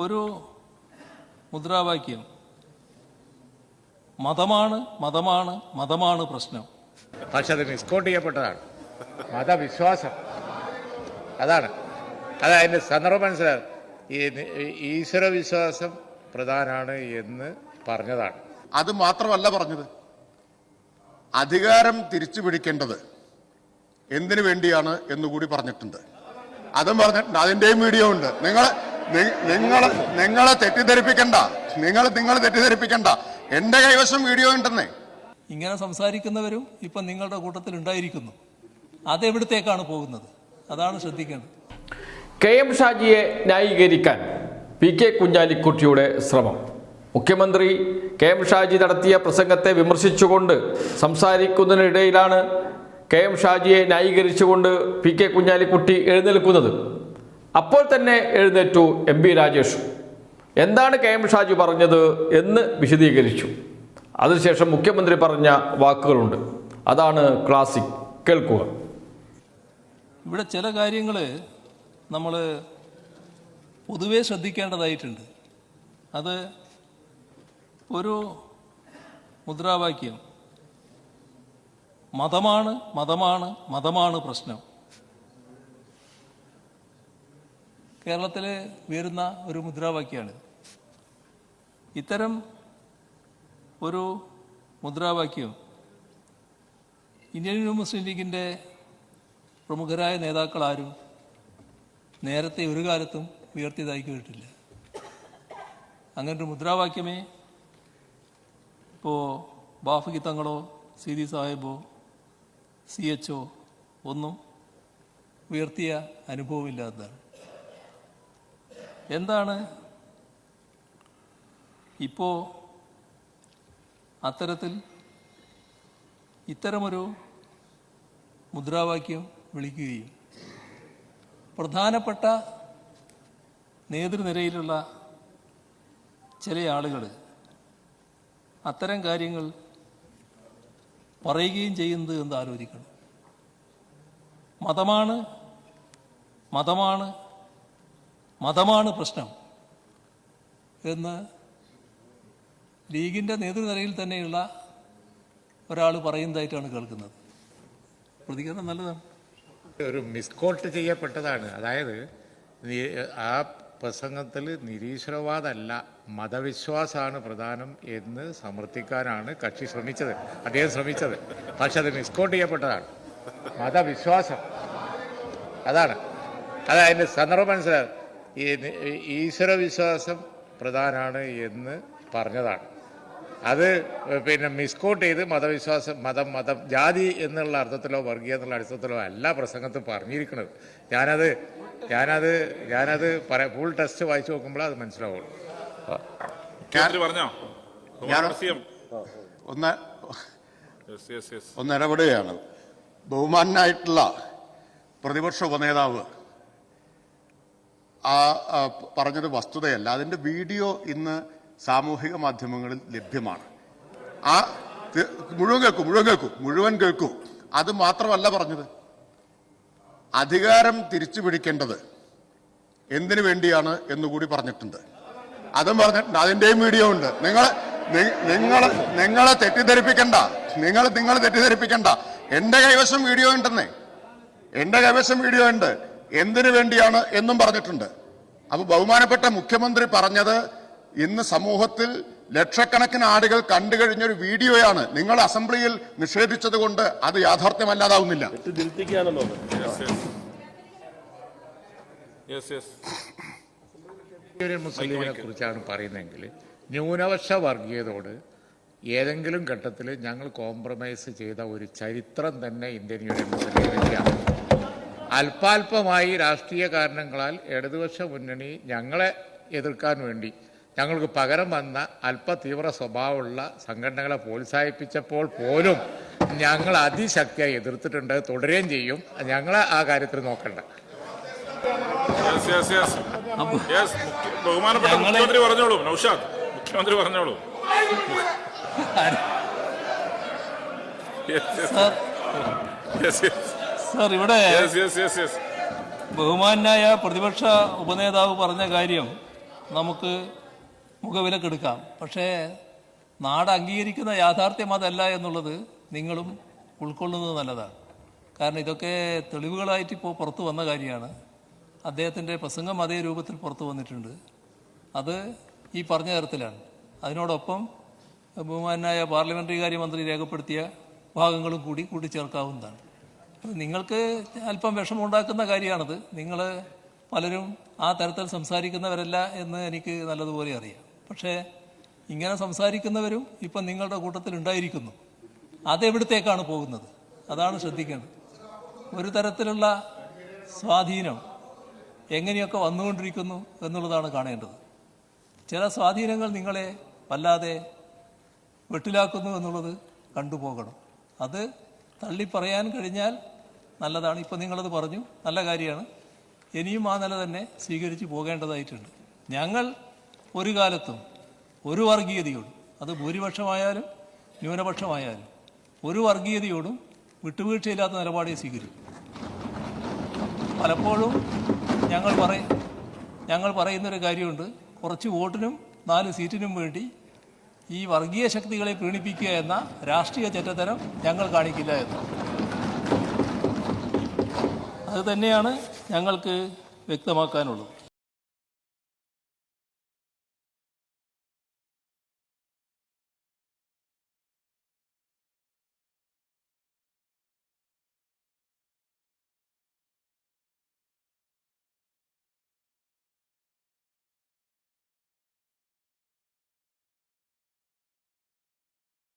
ഒരു മുദ്രാവാക്യം മതമാണ് മതമാണ് മതമാണ് പ്രശ്നം. പക്ഷെ അത് മിസ്കോട്ട് ചെയ്യപ്പെട്ടതാണ്. മതവിശ്വാസം അതാണ്. അതിൻ്റെ സന്ദർഭം മനസ്സിലാകും. ഈശ്വര വിശ്വാസം പ്രധാനമാണ് എന്ന് പറഞ്ഞതാണ്. അത് മാത്രമല്ല പറഞ്ഞത്, അധികാരം തിരിച്ചു പിടിക്കേണ്ടത് എന്തിനു വേണ്ടിയാണ് എന്നുകൂടി പറഞ്ഞിട്ടുണ്ട്. അതും പറഞ്ഞിട്ടുണ്ട്. അതിൻ്റെയും വീഡിയോ ഉണ്ട്. നിങ്ങളെ തെറ്റിദ്ധരിപ്പിക്കണ്ട. നിങ്ങൾ തെറ്റിദ്ധരിപ്പിക്കണ്ട. എന്റെ കൈവശം വീഡിയോ ഉണ്ടെന്നേ. ഇങ്ങനെ സംസാരിക്കുന്നവരും ഇപ്പം നിങ്ങളുടെ കൂട്ടത്തിൽ ഉണ്ടായിരിക്കുന്നു. അതെവിടത്തേക്കാണ് പോകുന്നത്? അതാണ് ശ്രദ്ധിക്കേണ്ടത്. KM ഷാജിയെ ന്യായീകരിക്കാൻ PK കുഞ്ഞാലിക്കുട്ടിയുടെ ശ്രമം. മുഖ്യമന്ത്രി KM ഷാജി നടത്തിയ പ്രസംഗത്തെ വിമർശിച്ചുകൊണ്ട് സംസാരിക്കുന്നതിനിടയിലാണ് KM ഷാജിയെ ന്യായീകരിച്ചുകൊണ്ട് PK കുഞ്ഞാലിക്കുട്ടി എഴുന്നേൽക്കുന്നത്. അപ്പോൾ തന്നെ എഴുന്നേറ്റു MP രാജേഷ്. എന്താണ് KM ഷാജി പറഞ്ഞത് എന്ന് വിശദീകരിച്ചു. അതിനുശേഷം മുഖ്യമന്ത്രി പറഞ്ഞ വാക്കുകളുണ്ട്. അതാണ് ക്ലാസിക്. കേൾക്കുക. ഇവിടെ ചില കാര്യങ്ങൾ നമ്മൾ പൊതുവെ ശ്രദ്ധിക്കേണ്ടതായിട്ടുണ്ട്. അത് ഒരു മുദ്രാവാക്യം മതമാണ് മതമാണ് മതമാണ് പ്രശ്നം കേരളത്തിൽ ഉയരുന്ന ഒരു മുദ്രാവാക്യമാണ്. ഇത്തരം ഒരു മുദ്രാവാക്യം ഇന്ത്യൻ മുസ്ലിം ലീഗിൻ്റെ പ്രമുഖരായ നേതാക്കൾ ആരും നേരത്തെ ഒരു കാലത്തും ഉയർത്തിയതായി കേട്ടിട്ടില്ല. അങ്ങനൊരു മുദ്രാവാക്യമേ ഇപ്പോൾ ബാഫക്കി തങ്ങളോ CD സാഹിബോ CHO ഒന്നും ഉയർത്തിയ അനുഭവമില്ലാത്തതാണ്. എന്താണ് ഇപ്പോൾ അത്തരത്തിൽ ഇത്തരമൊരു മുദ്രാവാക്യം വിളിക്കുകയും പ്രധാനപ്പെട്ട നേതൃനിരയിലുള്ള ചില ആളുകൾ അത്തരം കാര്യങ്ങൾ പറയുകയും ചെയ്യുന്നത് എന്ന് ആലോചിക്കണം. മതമാണ് മതമാണ് മതമാണ് പ്രശ്നം എന്ന് ലീഗിൻ്റെ നേതൃനിരയിൽ തന്നെയുള്ള ഒരാൾ പറയുന്നതായിട്ടാണ് കേൾക്കുന്നത്. പ്രതികരണം നല്ലതാണ്. ഒരു മിസ്കോട്ട് ചെയ്യപ്പെട്ടതാണ്. അതായത് ആ പ്രസംഗത്തിൽ നിരീശ്വരവാദമല്ല മതവിശ്വാസമാണ് പ്രധാനം എന്ന് സമർത്ഥിക്കാനാണ് കക്ഷി ശ്രമിച്ചത്, അദ്ദേഹം ശ്രമിച്ചത്. പക്ഷെ അത് മിസ്കോട്ട് ചെയ്യപ്പെട്ടതാണ്. മതവിശ്വാസം അതാണ്. അതിൻ്റെ സന്ദർഭം മനസ്സിലാകും. ഈശ്വര വിശ്വാസം പ്രധാനമാണ് എന്ന് പറഞ്ഞതാണ്. അത് മിസ്കോട്ട് ചെയ്ത് മതവിശ്വാസം മതം ജാതി എന്നുള്ള അർത്ഥത്തിലോ വർഗീയ എന്നുള്ള അർത്ഥത്തിലോ അല്ല പ്രസംഗത്തിൽ പറഞ്ഞിരിക്കുന്നത്. ഞാനത് ഫുൾ ടെസ്റ്റ് വായിച്ചു നോക്കുമ്പോൾ അത് മനസ്സിലാവുള്ളൂ. ഒന്ന് ഇടപെടുകയാണ്. ബഹുമാനായിട്ടുള്ള പ്രതിപക്ഷ ഉപനേതാവ് പറഞ്ഞത് വസ്തുതയല്ല. അതിന്റെ വീഡിയോ ഇന്ന് സാമൂഹിക മാധ്യമങ്ങളിൽ ലഭ്യമാണ്. മുഴുവൻ കേൾക്കൂ. അത് മാത്രമല്ല പറഞ്ഞത്, അധികാരം തിരിച്ചു പിടിക്കേണ്ടത് എന്തിനു വേണ്ടിയാണ് എന്നുകൂടി പറഞ്ഞിട്ടുണ്ട്. അതും പറഞ്ഞിട്ടുണ്ട്. അതിൻ്റെയും വീഡിയോ ഉണ്ട്. നിങ്ങളെ തെറ്റിദ്ധരിപ്പിക്കണ്ട. നിങ്ങൾ തെറ്റിദ്ധരിപ്പിക്കണ്ട. എന്റെ കൈവശം വീഡിയോ ഉണ്ടെന്നേ. എന്റെ കൈവശം വീഡിയോ ഉണ്ട്. എന്തിനു വേണ്ടിയാണ് എന്നും പറഞ്ഞിട്ടുണ്ട്. അപ്പൊ ബഹുമാനപ്പെട്ട മുഖ്യമന്ത്രി പറഞ്ഞത് ഇന്ന് സമൂഹത്തിൽ ലക്ഷക്കണക്കിന് ആളുകൾ കണ്ടു കഴിഞ്ഞൊരു വീഡിയോയാണ്. നിങ്ങൾ അസംബ്ലിയിൽ നിഷേധിച്ചത് കൊണ്ട് അത് യാഥാർത്ഥ്യമല്ലാതാവുന്നില്ല. മുസ്ലിമിനെ കുറിച്ചാണ് പറയുന്നതെങ്കിൽ ന്യൂനപക്ഷ വർഗീയതയോട് ഏതെങ്കിലും ഘട്ടത്തിൽ ഞങ്ങൾ കോംപ്രമൈസ് ചെയ്ത ഒരു ചരിത്രം തന്നെ ഇന്ത്യൻ യൂണിയൻ മുസ്ലിം ലീഗിനാണ്. അല്പാൽപമായി രാഷ്ട്രീയ കാരണങ്ങളാൽ ഇടതുപക്ഷ മുന്നണി ഞങ്ങളെ എതിർക്കാൻ വേണ്ടി ഞങ്ങൾക്ക് പകരം വന്ന അല്പ തീവ്ര സ്വഭാവമുള്ള സംഘടനകളെ പ്രോത്സാഹിപ്പിച്ചപ്പോൾ പോലും ഞങ്ങൾ അതിശക്തിയായി എതിർത്തിട്ടുണ്ട്, തുടരുകയും ചെയ്യും. ഞങ്ങളെ ആ കാര്യത്തിൽ നോക്കണ്ട. ബഹുമാനപ്പെട്ട മുഖ്യമന്ത്രി പറഞ്ഞോളൂ. നൗഷാദ് മുഖ്യമന്ത്രി പറഞ്ഞോളൂ. സർ, ഇവിടെ ബഹുമാനായ പ്രതിപക്ഷ ഉപനേതാവ് പറഞ്ഞ കാര്യം നമുക്ക് മുഖവിലക്കെടുക്കാം. പക്ഷേ നാട് അംഗീകരിക്കുന്ന യാഥാർത്ഥ്യം അതല്ല എന്നുള്ളത് നിങ്ങളും ഉൾക്കൊള്ളുന്നത് നല്ലതാണ്. കാരണം ഇതൊക്കെ തെളിവുകളായിട്ട് ഇപ്പോൾ പുറത്തു വന്ന കാര്യമാണ്. അദ്ദേഹത്തിൻ്റെ പ്രസംഗം അതേ രൂപത്തിൽ പുറത്തു വന്നിട്ടുണ്ട്. അത് ഈ പറഞ്ഞ തരത്തിലാണ്. അതിനോടൊപ്പം ബഹുമാനായ പാർലമെൻ്ററി കാര്യമന്ത്രി രേഖപ്പെടുത്തിയ ഭാഗങ്ങളും കൂടി കൂട്ടിച്ചേർക്കാവുന്നതാണ്. നിങ്ങൾക്ക് അല്പം വിഷമമുണ്ടാക്കുന്ന കാര്യമാണത്. നിങ്ങൾ പലരും ആ തരത്തിൽ സംസാരിക്കുന്നവരല്ല എന്ന് എനിക്ക് നല്ലതുപോലെ അറിയാം. പക്ഷേ ഇങ്ങനെ സംസാരിക്കുന്നവരും ഇപ്പം നിങ്ങളുടെ കൂട്ടത്തിൽ ഉണ്ടായിരിക്കുന്നു. അതെവിടത്തേക്കാണ് പോകുന്നത്? അതാണ് ശ്രദ്ധിക്കേണ്ടത്. ഒരു തരത്തിലുള്ള സ്വാധീനം എങ്ങനെയൊക്കെ വന്നുകൊണ്ടിരിക്കുന്നു എന്നുള്ളതാണ് കാണേണ്ടത്. ചില സ്വാധീനങ്ങൾ നിങ്ങളെ വല്ലാതെ വെട്ടിലാക്കുന്നു എന്നുള്ളത് കണ്ടുപോകണം. അത് തള്ളിപ്പറയാൻ കഴിഞ്ഞാൽ നല്ലതാണ്. ഇപ്പം നിങ്ങളത് പറഞ്ഞു, നല്ല കാര്യമാണ്. ഇനിയും ആ നില തന്നെ സ്വീകരിച്ച് പോകേണ്ടതായിട്ടുണ്ട്. ഞങ്ങൾ ഒരു കാലത്തും ഒരു വർഗീയതയോടും, അത് ഭൂരിപക്ഷമായാലും ന്യൂനപക്ഷമായാലും, ഒരു വർഗീയതയോടും വിട്ടുവീഴ്ചയില്ലാത്ത നിലപാടേ സ്വീകരിക്കും. പലപ്പോഴും ഞങ്ങൾ പറയുന്നൊരു കാര്യമുണ്ട്, കുറച്ച് വോട്ടിനും 4 സീറ്റിനും വേണ്ടി ഈ വർഗീയ ശക്തികളെ പ്രീണിപ്പിക്കുക എന്ന രാഷ്ട്രീയ ചെറ്റത്തരം ഞങ്ങൾ കാണിക്കില്ല എന്ന്. അത് തന്നെയാണ് ഞങ്ങൾക്ക് വ്യക്തമാക്കാനുള്ളത്.